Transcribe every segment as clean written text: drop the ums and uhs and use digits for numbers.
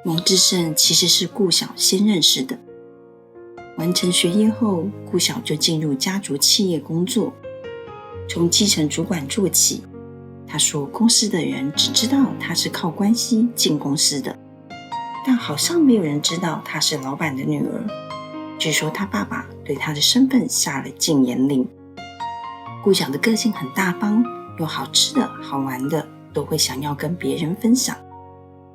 王志胜其实是顾晓先认识的。完成学业后，顾晓就进入家族企业工作，从基层主管做起。他说公司的人只知道他是靠关系进公司的，但好像没有人知道他是老板的女儿。据说他爸爸对他的身份下了禁言令。顾晓的个性很大方，有好吃的好玩的都会想要跟别人分享，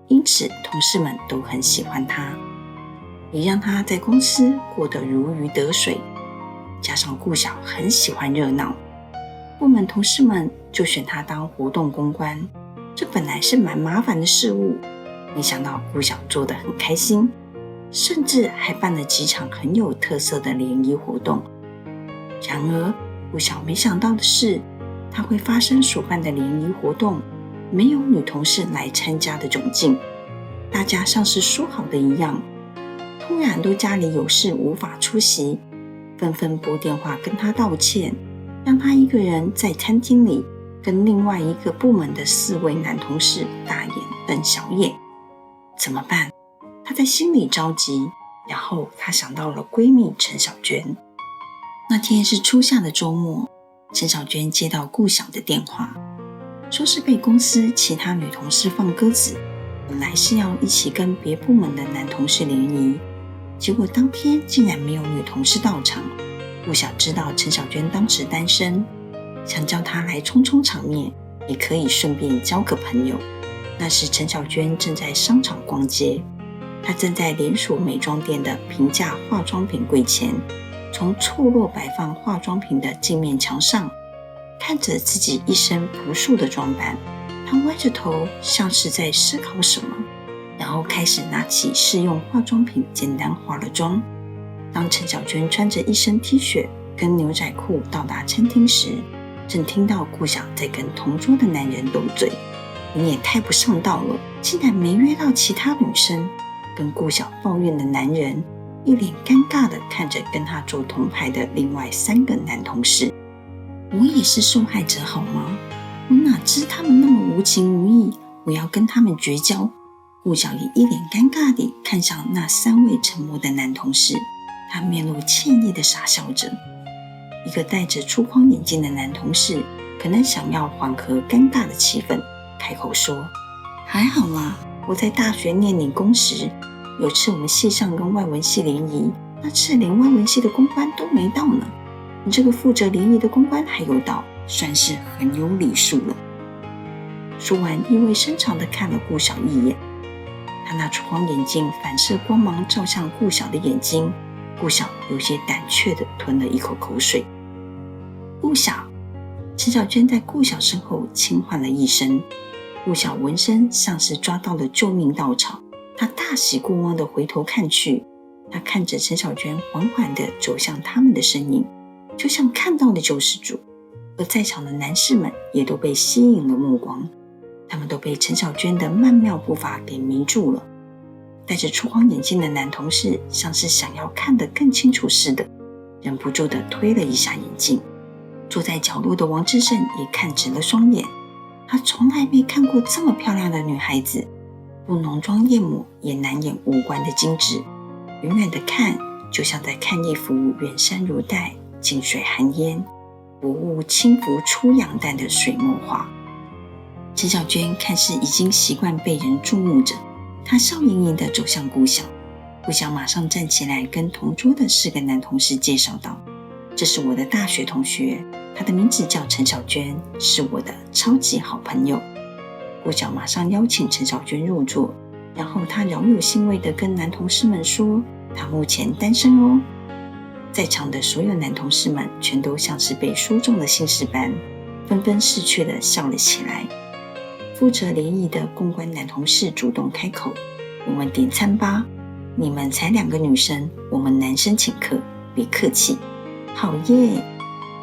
因此同事们都很喜欢他，也让他在公司过得如鱼得水。加上顾晓很喜欢热闹，部门同事们就选他当活动公关。这本来是蛮麻烦的事务，没想到顾晓做得很开心，甚至还办了几场很有特色的联谊活动。然而顾晓没想到的是，他会发生所办的联谊活动没有女同事来参加的窘境。大家像是说好的一样，突然都家里有事无法出席，纷纷拨电话跟他道歉，让他一个人在餐厅里跟另外一个部门的4位男同事大眼瞪小眼。怎么办？他在心里着急，然后他想到了闺蜜陈小娟。那天是初夏的周末，陈小娟接到顾晓的电话，说是被公司其他女同事放鸽子，本来是要一起跟别部门的男同事联谊，结果当天竟然没有女同事到场。顾晓知道陈小娟当时单身，想叫她来充充场面，也可以顺便交个朋友。那时陈小娟正在商场逛街，她站在连锁美妆店的平价化妆品柜前，从错落摆放化妆品的镜面墙上看着自己一身朴素的装扮。她歪着头，像是在思考什么，然后开始拿起试用化妆品简单化了妆。当陈小娟穿着一身 T 恤跟牛仔裤到达餐厅时，正听到顾晓在跟同桌的男人斗嘴。你也太不上道了，竟然没约到其他女生。跟顾晓抱怨的男人一脸尴尬地看着跟他坐同排的另外3个男同事。我也是受害者好吗？我哪知他们那么无情无义，我要跟他们绝交。顾晓也一脸尴尬地看向那3位沉默的男同事，他面露歉意地傻笑着。一个戴着粗框眼镜的男同事可能想要缓和尴尬的气氛，开口说：还好啦，我在大学念理工时，有次我们系上跟外文系联谊，那次连外文系的公关都没到呢。你这个负责联谊的公关还有到，算是很有礼数了。说完，意味深长地看了顾晓一眼，他那粗框眼镜反射光芒照向顾晓的眼睛，顾晓有些胆怯地吞了一口口水。顾晓，陈小娟在顾晓身后轻唤了一声。顾晓闻声像是抓到了救命稻草，他大喜过望地回头看去，他看着陈小娟缓缓地走向他们的身影，就像看到了救世主。而在场的男士们也都被吸引了目光，他们都被陈小娟的曼妙步伐给迷住了。戴着粗框眼镜的男同事像是想要看得更清楚似的，忍不住地推了一下眼镜。坐在角落的王志胜也看直了双眼，他从来没看过这么漂亮的女孩子，不浓妆艳抹也难掩五官的精致，远远的看就像在看一幅远山如黛，近水含烟，薄雾轻浮出阳淡的水墨画。陈小娟看似已经习惯被人注目着，她笑盈盈地走向顾晓。顾晓马上站起来跟同桌的4个男同事介绍道：这是我的大学同学，她的名字叫陈小娟，是我的超级好朋友。顾晓马上邀请陈小娟入座，然后他饶有兴味地跟男同事们说，他目前单身哦。在场的所有男同事们全都像是被说中了心事般，纷纷识趣地笑了起来。负责联谊的公关男同事主动开口：我们点餐吧，你们才2个女生，我们男生请客，别客气。好耶！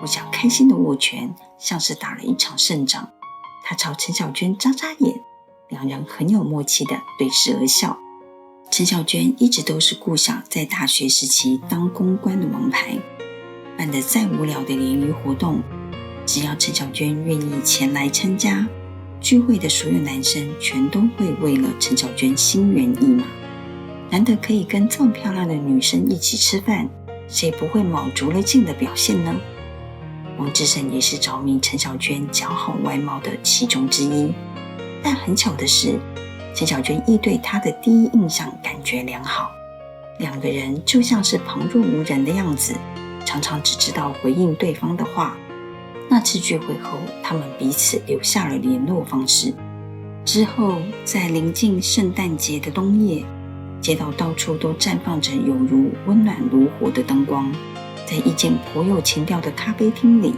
顾晓开心的握拳，像是打了一场胜仗。他朝陈小娟眨眨眼，两人很有默契地对视而笑。陈小娟一直都是顾晓在大学时期当公关的王牌，办得再无聊的联谊活动，只要陈小娟愿意前来参加，聚会的所有男生全都会为了陈小娟心猿意马。难得可以跟这么漂亮的女生一起吃饭，谁不会卯足了劲的表现呢？王志胜也是着迷陈小娟姣好外貌的其中之一。但很巧的是，陈小娟亦对他的第一印象感觉良好，两个人就像是旁若无人的样子，常常只知道回应对方的话。那次聚会后，他们彼此留下了联络方式。之后，在临近圣诞节的冬夜，街道到处都绽放着有如温暖如火的灯光。在一间颇有情调的咖啡厅里，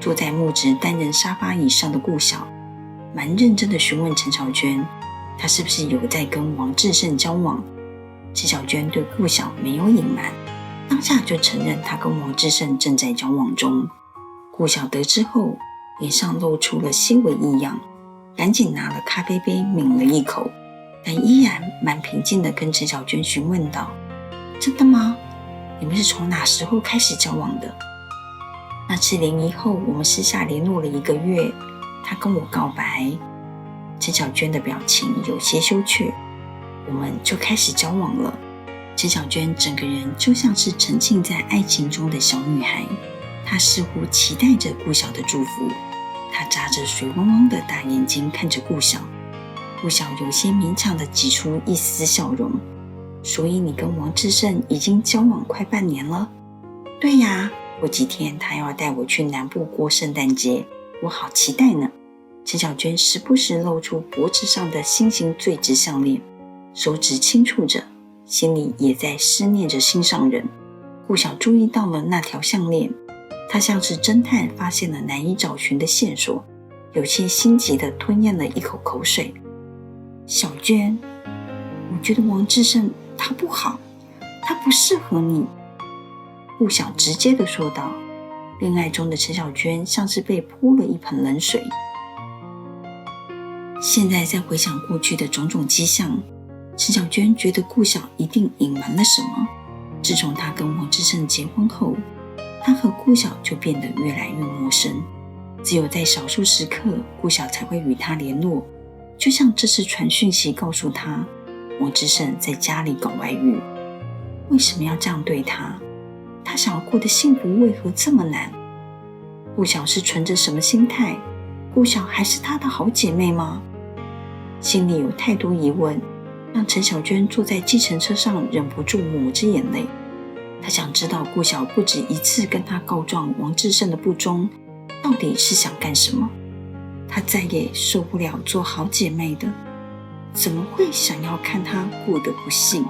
坐在木质单人沙发椅上的顾晓，蛮认真地询问陈小娟，她是不是有在跟王志胜交往。陈小娟对顾晓没有隐瞒，当下就承认她跟王志胜正在交往中。顾晓得知后，脸上露出了些微异样，赶紧拿了咖啡杯抿了一口，但依然蛮平静地跟陈小娟询问道：真的吗？你们是从哪时候开始交往的？那次联谊后，我们私下联络了1个月，他跟我告白。陈小娟的表情有些羞怯，我们就开始交往了。陈小娟整个人就像是沉浸在爱情中的小女孩，她似乎期待着顾晓的祝福。她眨着水汪汪的大眼睛看着顾晓，顾晓有些勉强地挤出一丝笑容。所以你跟王志胜已经交往快半年了？对呀，过几天他要带我去南部过圣诞节，我好期待呢。陈小娟时不时露出脖子上的心形坠植项链，手指轻触着，心里也在思念着心上人。顾晓注意到了那条项链，他像是侦探发现了难以找寻的线索，有些心急地吞咽了一口口水。小娟，我觉得王志胜他不好，他不适合你。顾晓直接地说道。恋爱中的陈小娟像是被泼了一盆冷水。现在再回想过去的种种迹象，陈小娟觉得顾晓一定隐瞒了什么。自从他跟王志胜结婚后，他和顾晓就变得越来越陌生，只有在少数时刻，顾晓才会与他联络。就像这次传讯息告诉他王志胜在家里搞外遇。为什么要这样对他？他想要过的幸福为何这么难？顾晓是存着什么心态？顾晓还是他的好姐妹吗？心里有太多疑问，让陈小娟坐在计程车上忍不住抹着眼泪。她想知道顾晓不止一次跟他告状王志胜的不忠，到底是想干什么？她再也受不了做好姐妹的，怎么会想要看他过得不幸？